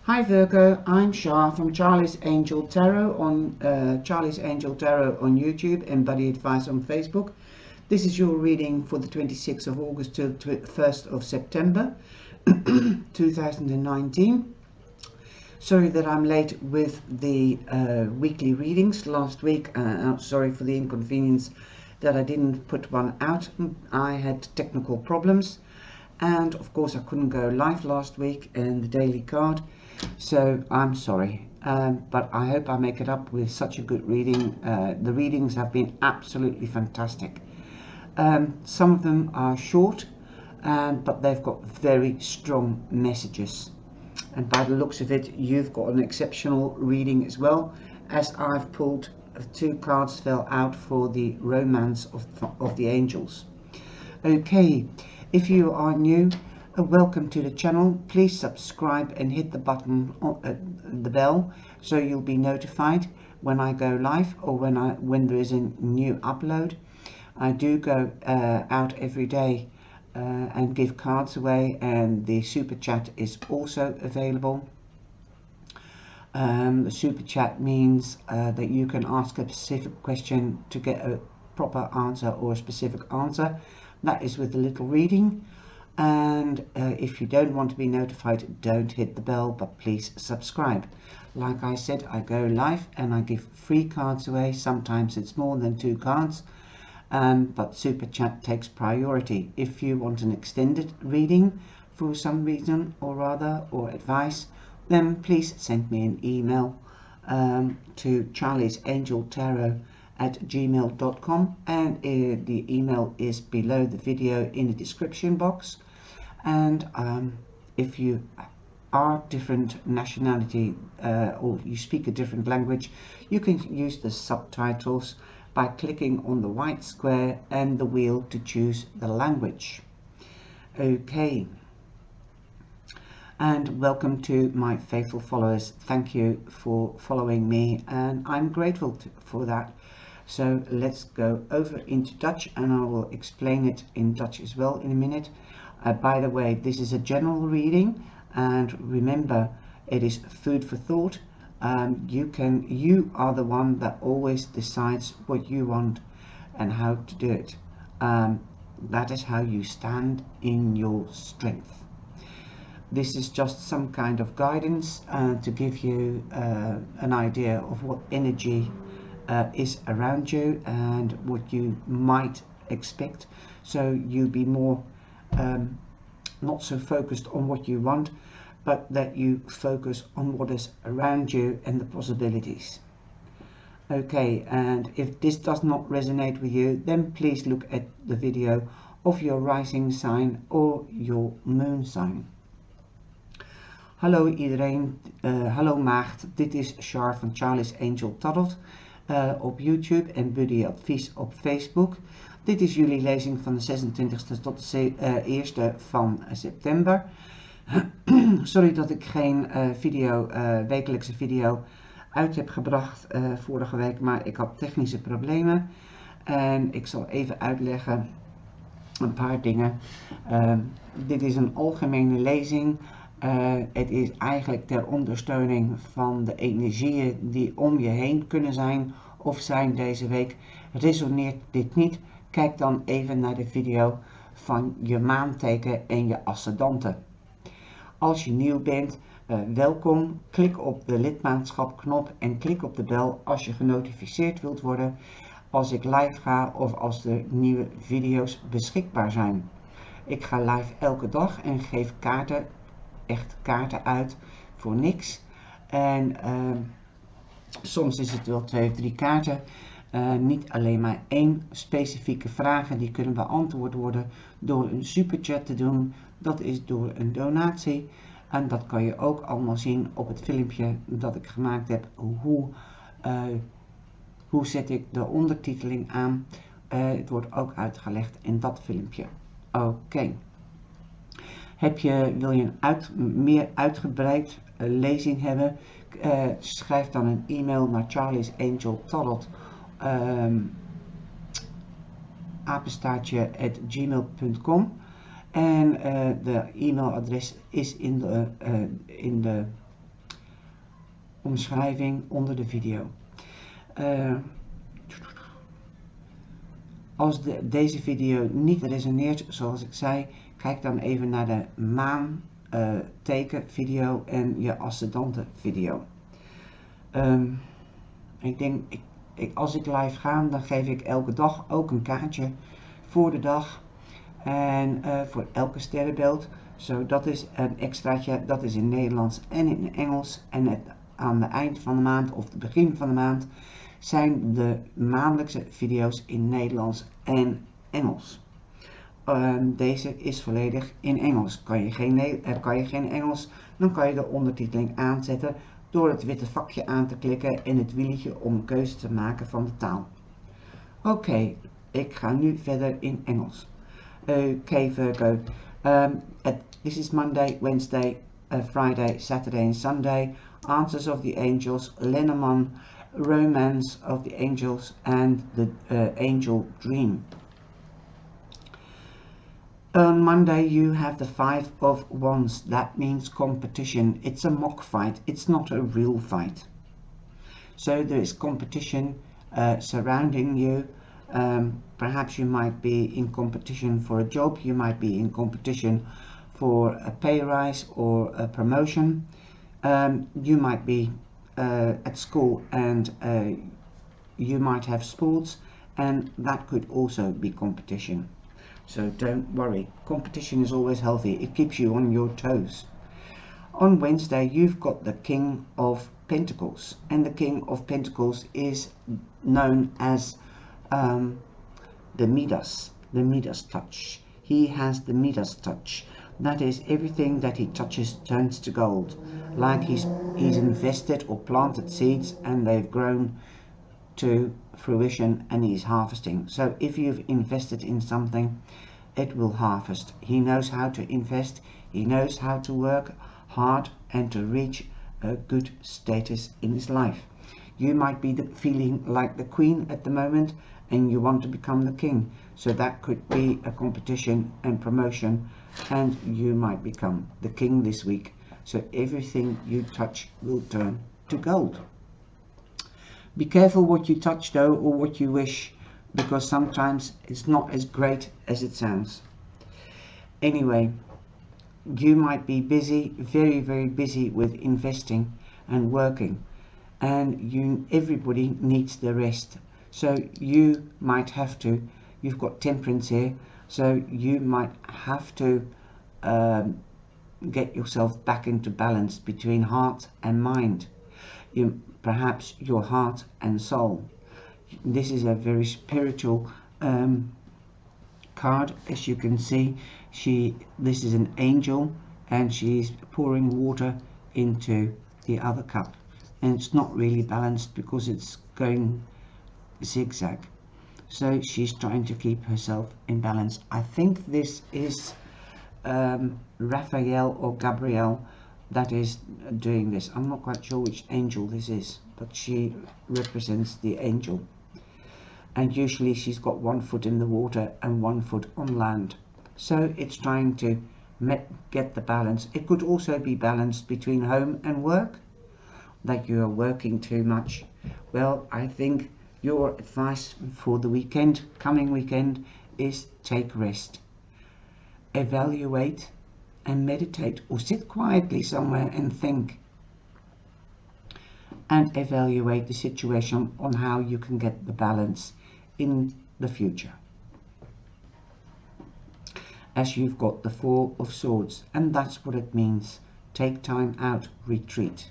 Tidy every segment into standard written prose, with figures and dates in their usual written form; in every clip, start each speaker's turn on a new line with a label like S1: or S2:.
S1: Hi Virgo, I'm Shah from Charlie's Angel Tarot on Charlie's Angel Tarot on YouTube and Buddy Advice on Facebook. This is your reading for the 26th of August to 1st of September 2019. Sorry that I'm late with the weekly readings last week. Sorry for the inconvenience that I didn't put one out. I had technical problems, and of course I couldn't go live last week in the daily card, so I'm sorry, but I hope I make it up with such a good reading. The readings have been absolutely fantastic. Some of them are short, but they've got very strong messages, and by the looks of it you've got an exceptional reading as well, as I've pulled two cards fell out for the romance of the angels. Okay, if you are new, welcome to the channel. Please subscribe and hit the button the bell so you'll be notified when I go live or when there is a new upload. I do go out every day and give cards away, and the super chat is also available. The super chat means that you can ask a specific question to get a proper answer or a specific answer. That is with a little reading. And if you don't want to be notified, don't hit the bell, but please subscribe. Like I said, I go live and I give free cards away. Sometimes it's more than 2 cards, but super chat takes priority. If you want an extended reading for some reason or advice, then please send me an email to CharliesAngelTarot@gmail.com, and the email is below the video in the description box. And if you are different nationality or you speak a different language, you can use the subtitles by clicking on the white square and the wheel to choose the language. Okay, and welcome to my faithful followers. Thank you for following me, and I'm grateful for that. So let's go over into Dutch, and I will explain it in Dutch as well in a minute. By the way, this is a general reading, and remember, it is food for thought. You are the one that always decides what you want and how to do it. That is how you stand in your strength. This is just some kind of guidance to give you an idea of what energy is around you and what you might expect, so you be more not so focused on what you want, but that you focus on what is around you and the possibilities. Okay, and if this does not resonate with you, then please look at the video of your rising sign or your moon sign. Hallo iedereen, hallo Maagd, dit is Char van Charlie's Angel Tarot op YouTube en Buddy Advies op Facebook. Dit is jullie lezing van de 26e tot de 1e van september. Sorry dat ik geen wekelijkse video uit heb gebracht vorige week, maar ik had technische problemen. En ik zal even uitleggen een paar dingen. Dit is een algemene lezing. Het is eigenlijk ter ondersteuning van de energieën die om je heen kunnen zijn of zijn deze week. Resoneert dit niet? Kijk dan even naar de video van je maanteken en je ascendanten. Als je nieuw bent, welkom. Klik op de lidmaatschapknop en klik op de bel als je genotificeerd wilt worden als ik live ga of als er nieuwe video's beschikbaar zijn. Ik ga live elke dag en geef kaarten, echt kaarten uit voor niks. En soms is het wel 2 of 3 kaarten. Niet alleen maar 1 specifieke vragen die kunnen beantwoord worden door een superchat te doen. Dat is door een donatie. En dat kan je ook allemaal zien op het filmpje dat ik gemaakt heb. Hoe zet ik de ondertiteling aan? Het wordt ook uitgelegd in dat filmpje. Oké. Wil je een meer uitgebreid lezing hebben? Schrijf dan een e-mail naar CharliesAngelTarot @gmail.com en de e-mailadres is in de omschrijving onder de video. Als deze video niet resoneert, zoals ik zei, kijk dan even naar de maan teken video en je ascendante video. Ik denk, als ik live ga, dan geef ik elke dag ook een kaartje voor de dag en voor elke sterrenbeeld. Zo, dat is een extraatje, dat is in Nederlands en in Engels. En aan het eind van de maand of het begin van de maand zijn de maandelijkse video's in Nederlands en Engels. Deze is volledig in Engels. Kan je geen Engels, dan kan je de ondertiteling aanzetten door het witte vakje aan te klikken en het wieltje om een keuze te maken van de taal. Oké, ik ga nu verder in Engels. Okay, Virgo. This is Monday, Wednesday, Friday, Saturday and Sunday. Answers of the Angels, Lenormand, Romance of the Angels and the Angel Dream. On Monday you have the Five of Wands. That means competition. It's a mock fight. It's not a real fight. So there is competition surrounding you. Perhaps you might be in competition for a job. You might be in competition for a pay rise or a promotion. You might be at school and you might have sports, and that could also be competition. So don't worry, competition is always healthy. It keeps you on your toes. On Wednesday you've got the King of Pentacles, and the King of Pentacles is known as the Midas touch. He has the Midas touch. That is, everything that he touches turns to gold. Like he's invested or planted seeds and they've grown to fruition and he's harvesting. So if you've invested in something, it will harvest. He knows how to invest. He knows how to work hard and to reach a good status in his life. You might be feeling like the queen at the moment and you want to become the king. So that could be a competition and promotion, and you might become the king this week. So everything you touch will turn to gold. Be careful what you touch though, or what you wish, because sometimes it's not as great as it sounds. Anyway, you might be busy, very, very busy with investing and working, and everybody needs the rest. So you might have to, you've got Temperance here, so you might have to get yourself back into balance between heart and mind. Perhaps your heart and soul. This is a very spiritual card, as you can see. This is an angel and she's pouring water into the other cup, and it's not really balanced because it's going zigzag. So she's trying to keep herself in balance. I think this is Raphael or Gabriel that is doing this. I'm not quite sure which angel this is, but she represents the angel. And usually she's got one foot in the water and one foot on land. So it's trying to get the balance. It could also be balanced between home and work, that you are working too much. Well, I think your advice for the weekend, coming weekend, is take rest. Evaluate and meditate, or sit quietly somewhere and think. And evaluate the situation on how you can get the balance in the future. As you've got the Four of Swords, and that's what it means. Take time out, retreat,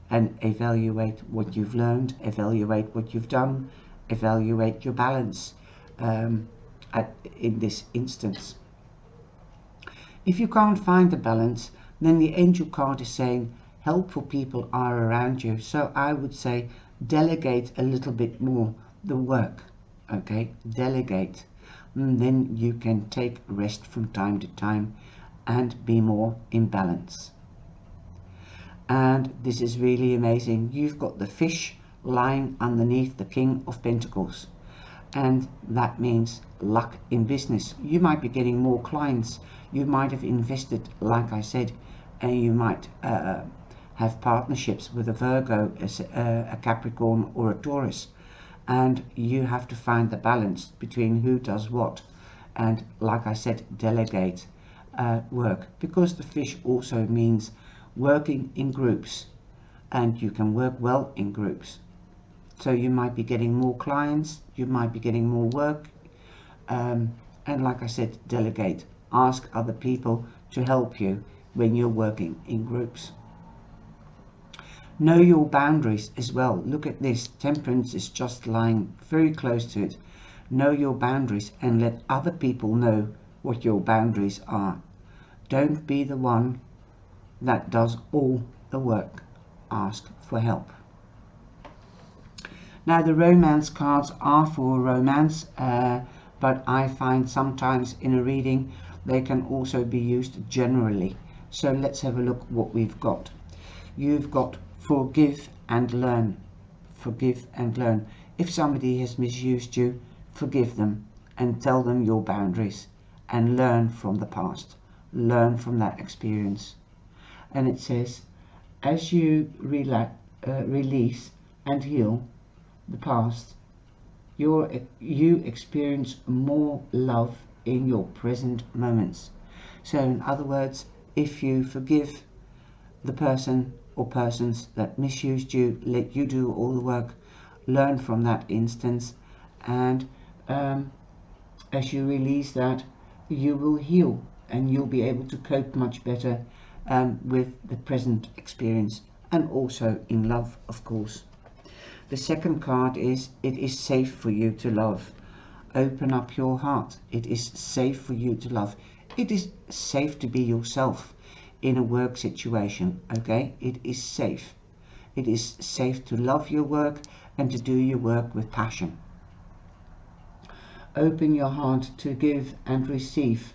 S1: and evaluate what you've learned, evaluate what you've done, evaluate your balance in this instance. If you can't find the balance, then the angel card is saying helpful people are around you. So I would say delegate a little bit more the work. Okay, delegate. And then you can take rest from time to time and be more in balance. And this is really amazing. You've got the fish lying underneath the King of Pentacles, and that means luck in business. You might be getting more clients. You might have invested, like I said, and you might have have partnerships with a Virgo, a Capricorn or a Taurus, and you have to find the balance between who does what, and like I said, delegate work, because the fish also means working in groups, and you can work well in groups. So you might be getting more clients, you might be getting more work, and like I said, delegate. Ask other people to help you when you're working in groups. Know your boundaries as well. Look at this. Temperance is just lying very close to it. Know your boundaries and let other people know what your boundaries are. Don't be the one that does all the work. Ask for help. Now the romance cards are for romance, but I find sometimes in a reading they can also be used generally. So let's have a look what we've got. You've got forgive and learn. Forgive and learn. If somebody has misused you, forgive them and tell them your boundaries and learn from the past. Learn from that experience. And it says, as you release and heal the past, you experience more love in your present moments. So in other words, if you forgive the person or persons that misused you, let you do all the work, learn from that instance, and as you release that, you will heal and you'll be able to cope much better with the present experience, and also in love, of course. The second card is, it is safe for you to love. Open up your heart. It is safe for you to love. It is safe to be yourself in a work situation, okay? It is safe. It is safe to love your work and to do your work with passion. Open your heart to give and receive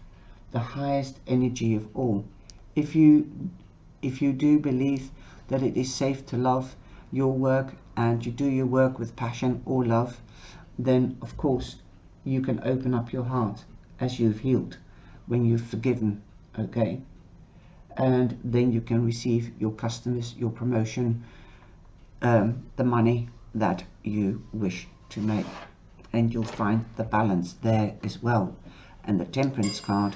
S1: the highest energy of all. If you do believe that it is safe to love your work and you do your work with passion or love, then of course you can open up your heart as you've healed, when you've forgiven, okay? And then you can receive your customers, your promotion, the money that you wish to make, and you'll find the balance there as well. And the Temperance card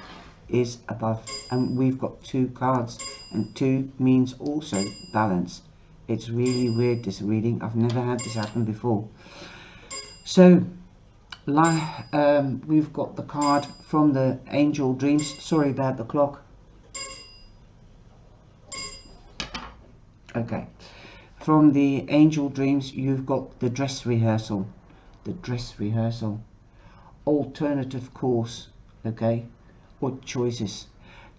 S1: is above, and we've got 2 cards, and 2 means also balance. It's really weird, this reading. I've never had this happen before. So we've got the card from the Angel Dreams. Sorry about the clock. Okay, from the Angel Dreams you've got the dress rehearsal. The dress rehearsal. Alternative course, okay, or choices.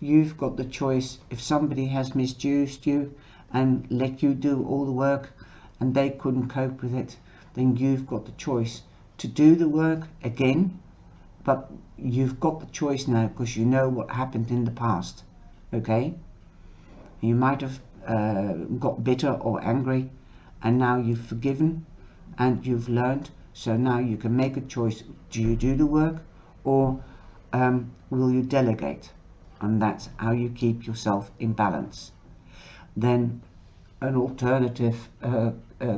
S1: You've got the choice. If somebody has misused you and let you do all the work and they couldn't cope with it, then you've got the choice to do the work again, but you've got the choice now because you know what happened in the past, okay? You might have got bitter or angry, and now you've forgiven and you've learned, so now you can make a choice. Do you do the work, or will you delegate? And that's how you keep yourself in balance. Then an alternative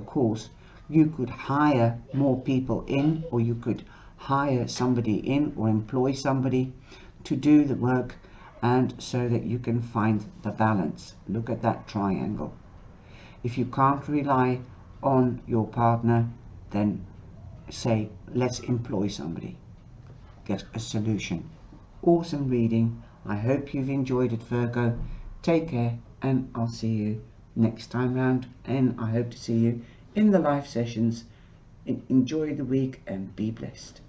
S1: course, you could hire more people in, or you could hire somebody in or employ somebody to do the work, and so that you can find the balance. Look at that triangle. If you can't rely on your partner, then say, let's employ somebody. Get a solution. Awesome reading. I hope you've enjoyed it, Virgo. Take care, and I'll see you next time round, and I hope to see you in the live sessions. Enjoy the week and be blessed.